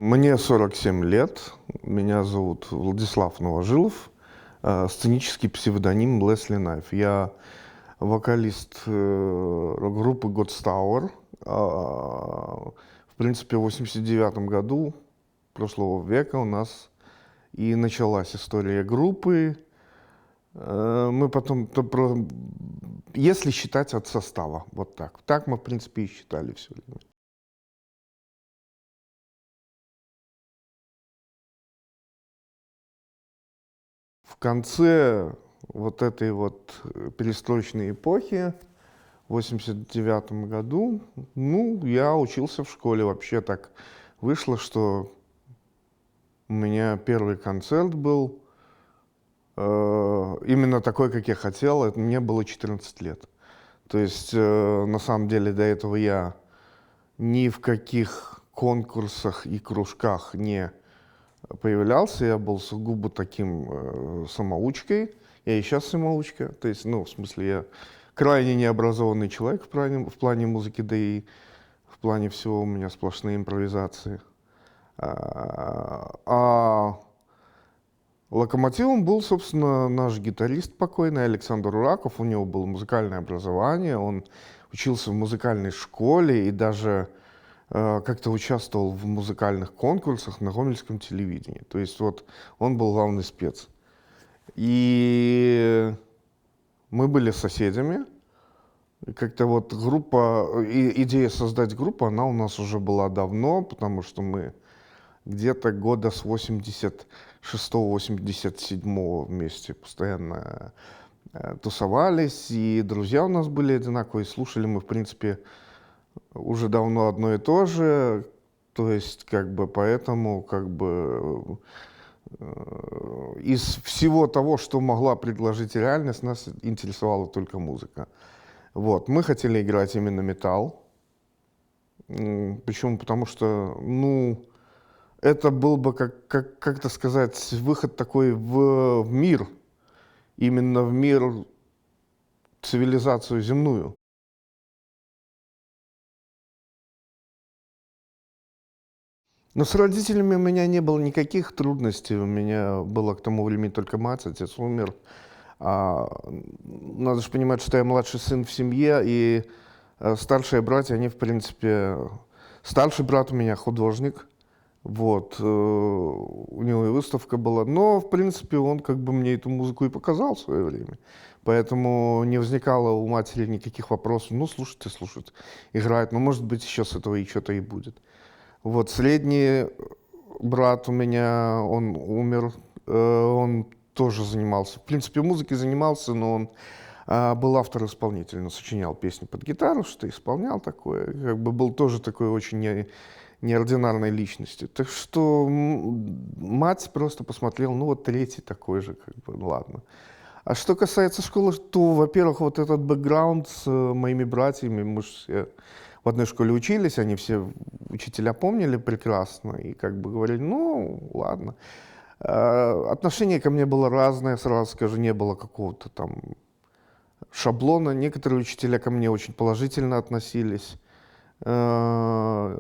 Мне 47 лет, меня зовут Владислав Новожилов, сценический псевдоним Лесли Найф. Я вокалист группы Godstower. В принципе, в 89 году прошлого века у нас и началась история группы. Мы потом, если считать от состава, вот так. Так мы, в принципе, и считали все время. В конце вот этой вот перестроечной эпохи, в 89 году, я учился в школе. Вообще так вышло, что у меня первый концерт был именно такой, как я хотел. Мне было 14 лет. То есть, на самом деле, до этого я ни в каких конкурсах и кружках не появлялся. Я был сугубо таким самоучкой. Я и сейчас самоучка. То есть, в смысле, я крайне необразованный человек в плане музыки, да и в плане всего у меня сплошные импровизации. А локомотивом был, собственно, наш гитарист покойный Александр Ураков. У него было музыкальное образование, он учился в музыкальной школе и даже как-то участвовал в музыкальных конкурсах на гомельском телевидении. То есть вот он был главный спец. И мы были соседями. И как-то вот идея создать группу, она у нас уже была давно, потому что мы где-то года с 86-87 вместе постоянно тусовались, и друзья у нас были одинаковые, слушали мы, в принципе, уже давно одно и то же, то есть, поэтому, из всего того, что могла предложить реальность, нас интересовала только музыка. Вот, мы хотели играть именно металл. Почему? Потому что, это был бы, как-то сказать, выход такой в мир, именно в мир, цивилизацию земную. Но с родителями у меня не было никаких трудностей. У меня было к тому времени только мать, отец умер. Надо же понимать, что я младший сын в семье, и старшие братья, они, в принципе... Старший брат у меня художник, вот, у него и выставка была. Но, в принципе, он мне эту музыку и показал в свое время. Поэтому не возникало у матери никаких вопросов. Слушает, играет. Может быть, еще с этого и что-то и будет. Вот, средний брат у меня, он умер, он тоже занимался, в принципе, музыкой занимался, но он был автор-исполнитель, он сочинял песни под гитару, что исполнял такое, был тоже такой очень неординарной личностью. Так что мать просто посмотрела, вот третий такой же, ладно. А что касается школы, то, во-первых, вот этот бэкграунд с моими братьями, мы же все в одной школе учились, они все учителя помнили прекрасно и говорили, ладно. Отношение ко мне было разное, сразу скажу, не было какого-то там шаблона. Некоторые учителя ко мне очень положительно относились. Но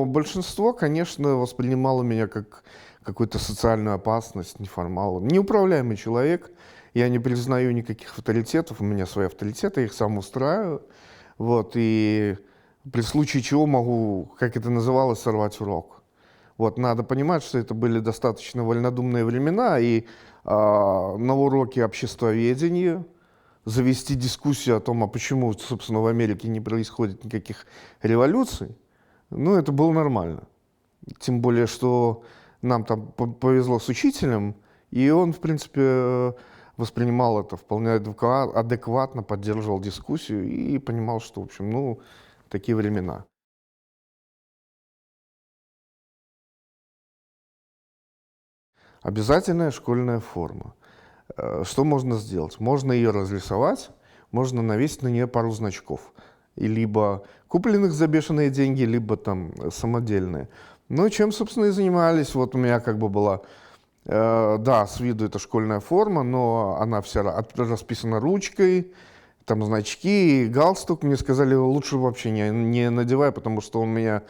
большинство, конечно, воспринимало меня как какую-то социальную опасность, неформал. Неуправляемый человек. Я не признаю никаких авторитетов. У меня свои авторитеты, я их сам устраиваю. Вот, и при случае чего могу, как это называлось, сорвать урок. Вот, надо понимать, что это были достаточно вольнодумные времена, и на уроке обществоведения завести дискуссию о том, почему, собственно, в Америке не происходит никаких революций, это было нормально. Тем более, что нам там повезло с учителем, и он, в принципе, воспринимал это вполне адекватно, поддерживал дискуссию и понимал, что, в общем, такие времена. Обязательная школьная форма. Что можно сделать? Можно ее разрисовать, можно навесить на нее пару значков. И либо купленных за бешеные деньги, либо там самодельные. Чем, собственно, и занимались. Вот у меня была... Да, с виду это школьная форма, но она вся расписана ручкой, там значки, галстук. Мне сказали, лучше вообще не надевай, потому что он меня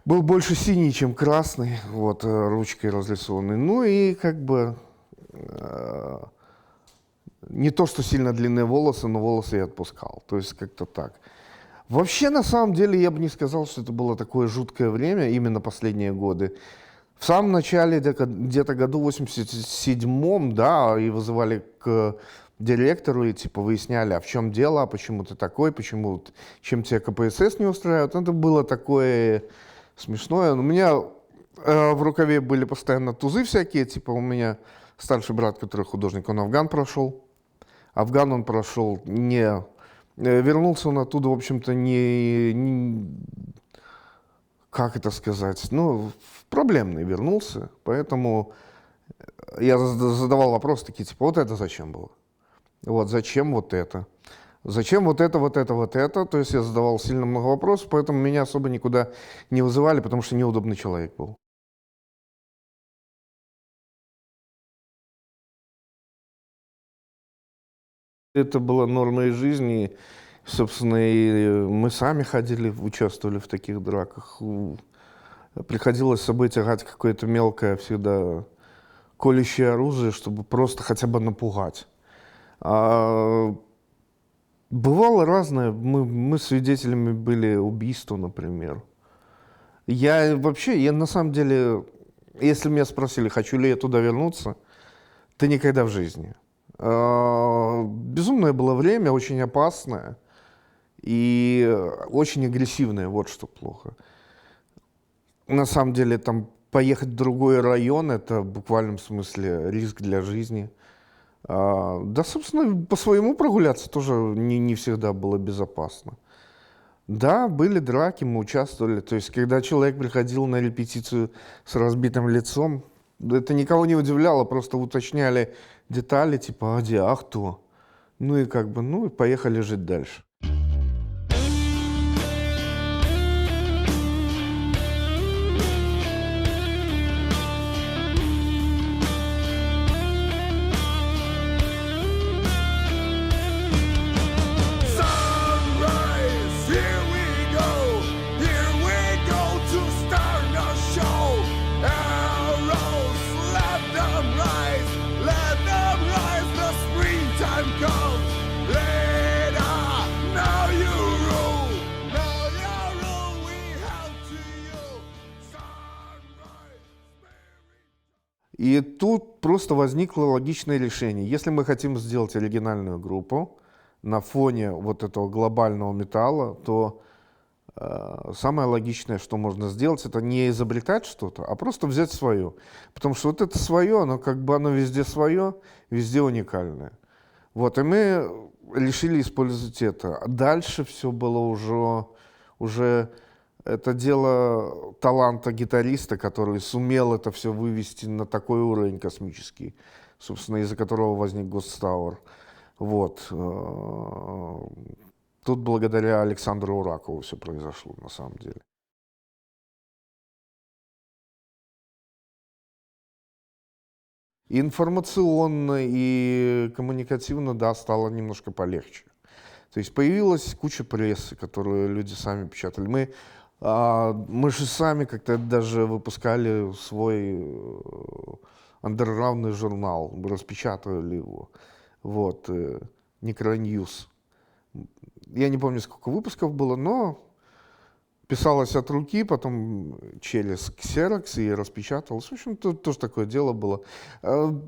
был больше синий, чем красный, вот, ручкой разрисованный. Ну и как бы э, не то, что сильно длинные волосы, но волосы я отпускал. То есть как-то так. Вообще, на самом деле, я бы не сказал, что это было такое жуткое время, именно последние годы. В самом начале, где-то году 87-м, да, и вызывали к директору и типа выясняли, а в чем дело, а почему ты такой, почему, чем тебя КПСС не устраивает. Это было такое смешное. У меня в рукаве были постоянно тузы всякие, типа у меня старший брат, который художник, он Афган прошел. Афган он прошел не... Вернулся он оттуда, в общем-то, как это сказать, ну, проблемный вернулся, поэтому я задавал вопросы такие, типа, вот это зачем было? Вот, зачем вот это? Зачем вот это, вот это, вот это? То есть я задавал сильно много вопросов, поэтому меня особо никуда не вызывали, потому что неудобный человек был. Это была нормой жизни. Собственно, и мы сами ходили, участвовали в таких драках. Приходилось с собой тягать какое-то мелкое всегда колющее оружие, чтобы просто хотя бы напугать. А бывало разное. Мы свидетелями были убийства, например. Я на самом деле, если меня спросили, хочу ли я туда вернуться, то никогда в жизни. Безумное было время, очень опасное и очень агрессивное, вот что плохо. На самом деле, там поехать в другой район — это в буквальном смысле риск для жизни. Да, собственно, по своему прогуляться тоже не всегда было безопасно. Да, были драки, мы участвовали. То есть, когда человек приходил на репетицию с разбитым лицом, это никого не удивляло, просто уточняли детали, типа, а где, а кто? Ну и как бы, ну и поехали жить дальше. Sunrise, here we go to start the show. Arrows, let them rise, the springtime comes. Later, now you rule, we have to you. Sunrise, И тут просто возникло логичное решение. Если мы хотим сделать оригинальную группу на фоне вот этого глобального металла, то самое логичное, что можно сделать, это не изобретать что-то, а просто взять свое. Потому что вот это свое, оно как бы оно везде свое, везде уникальное. Вот, и мы решили использовать это. А дальше все было уже это дело таланта гитариста, который сумел это все вывести на такой уровень космический, собственно, из-за которого возник Ghost Tower. Вот. Тут благодаря Александру Уракову все произошло, на самом деле. И информационно, и коммуникативно, да, стало немножко полегче. То есть появилась куча прессы, которую люди сами печатали. Мы же сами как-то даже выпускали свой андерграундный журнал, мы распечатывали его. Вот, Necronews. Я не помню, сколько выпусков было, но писалось от руки, потом через ксерокс и распечаталось. В общем, тут тоже такое дело было.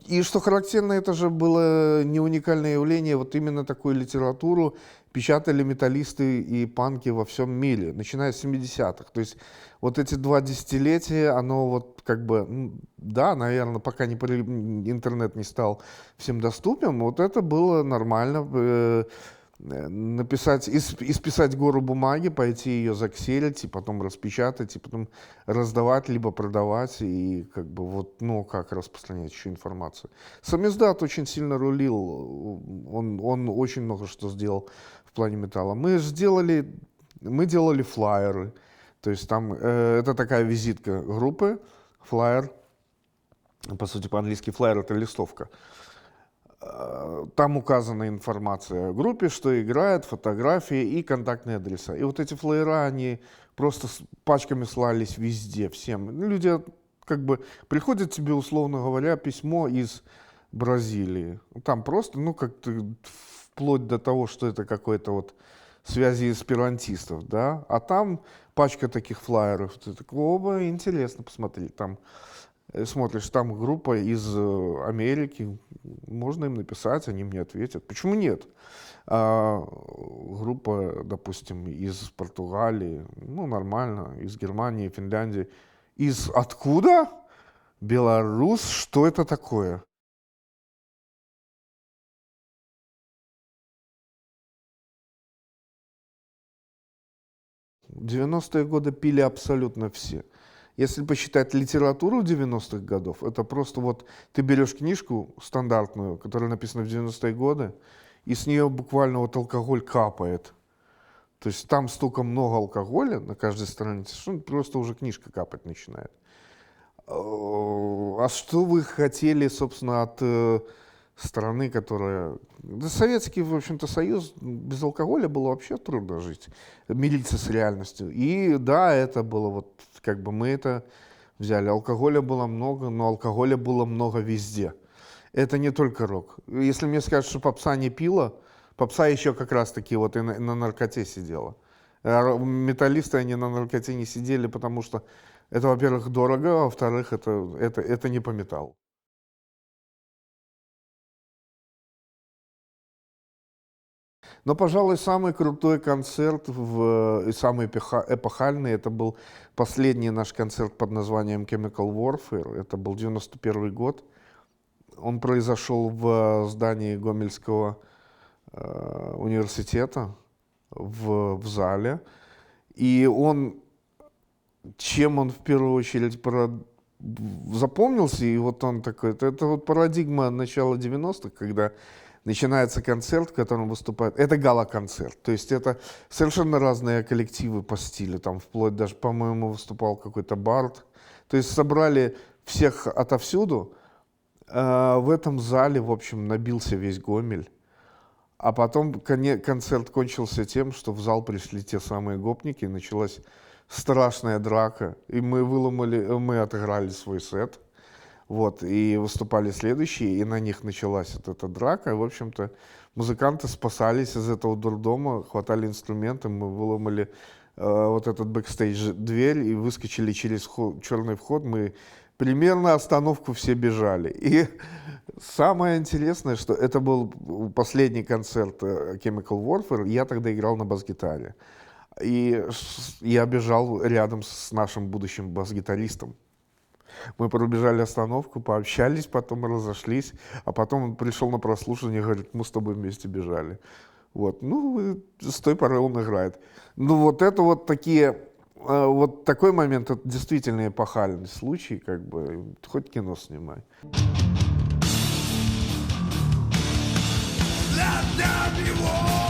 И что характерно, это же было не уникальное явление. Вот именно такую литературу печатали металлисты и панки во всем мире, начиная с 70-х. То есть вот эти 2 десятилетия, оно вот как бы, да, наверное, пока интернет не стал всем доступен, вот это было нормально. Написать, исписать гору бумаги, пойти ее заксерить, и потом распечатать, и потом раздавать, либо продавать, и как бы вот, ну, как распространять еще информацию. Самиздат очень сильно рулил, он очень много что сделал в плане металла. Мы делали флаеры, то есть там, это такая визитка группы, флаер, по сути, по-английски флаер — это листовка. Там указана информация о группе, что играет, фотографии и контактные адреса. И вот эти флеера, они просто пачками слались везде, всем. Ну, люди как бы приходят тебе, условно говоря, письмо из Бразилии. Там просто, ну, как-то вплоть до того, что это какой-то вот связи эсперантистов, да, а там пачка таких флаеров. Ты такой, оба, интересно, посмотри, там смотришь, там группа из Америки, можно им написать, они мне ответят. Почему нет? Группа, допустим, из Португалии, ну, нормально, из Германии, Финляндии. Из откуда? Беларусь, что это такое? В 90-е годы пили абсолютно все. Если посчитать литературу 90-х годов, это просто вот ты берешь книжку стандартную, которая написана в 90-е годы, и с нее буквально вот алкоголь капает. То есть там столько много алкоголя на каждой странице, что просто уже книжка капать начинает. А что вы хотели, собственно, от страны, которая... Да, Советский, в общем-то, Союз, без алкоголя было вообще трудно жить, мириться с реальностью. И да, это было вот, как бы мы это взяли. Алкоголя было много, но алкоголя было много везде. Это не только рок. Если мне скажут, что попса не пила, попса еще как раз-таки вот и на наркоте сидела. А металлисты, они на наркоте не сидели, потому что это, во-первых, дорого, а во-вторых, это не по металлу. Но, пожалуй, самый крутой концерт и самый эпохальный, это был последний наш концерт под названием Chemical Warfare. Это был 91 год. Он произошел в здании Гомельского университета, в зале. И чем он в первую очередь запомнился, и вот он такой, это вот парадигма начала 90-х, когда начинается концерт, в котором выступает, это гала-концерт, то есть это совершенно разные коллективы по стилю, там вплоть даже, по-моему, выступал какой-то Барт, то есть собрали всех отовсюду, в этом зале, в общем, набился весь Гомель. А потом концерт кончился тем, что в зал пришли те самые гопники, началась страшная драка, и мы отыграли свой сет, вот, и выступали следующие, и на них началась вот эта драка, и, в общем-то, музыканты спасались из этого дурдома, хватали инструменты, мы выломали вот этот бэкстейдж-дверь и выскочили через черный вход, мы примерно остановку все бежали. И самое интересное, что это был последний концерт Chemical Warfare, я тогда играл на бас-гитаре. И я бежал рядом с нашим будущим бас-гитаристом. Мы пробежали остановку, пообщались, потом разошлись, а потом он пришел на прослушивание и говорит, мы с тобой вместе бежали. Вот, ну, с той поры он играет. Ну, вот это вот такие... Вот такой момент, это действительно эпохальный случай, как бы, хоть кино снимай. Let there be war.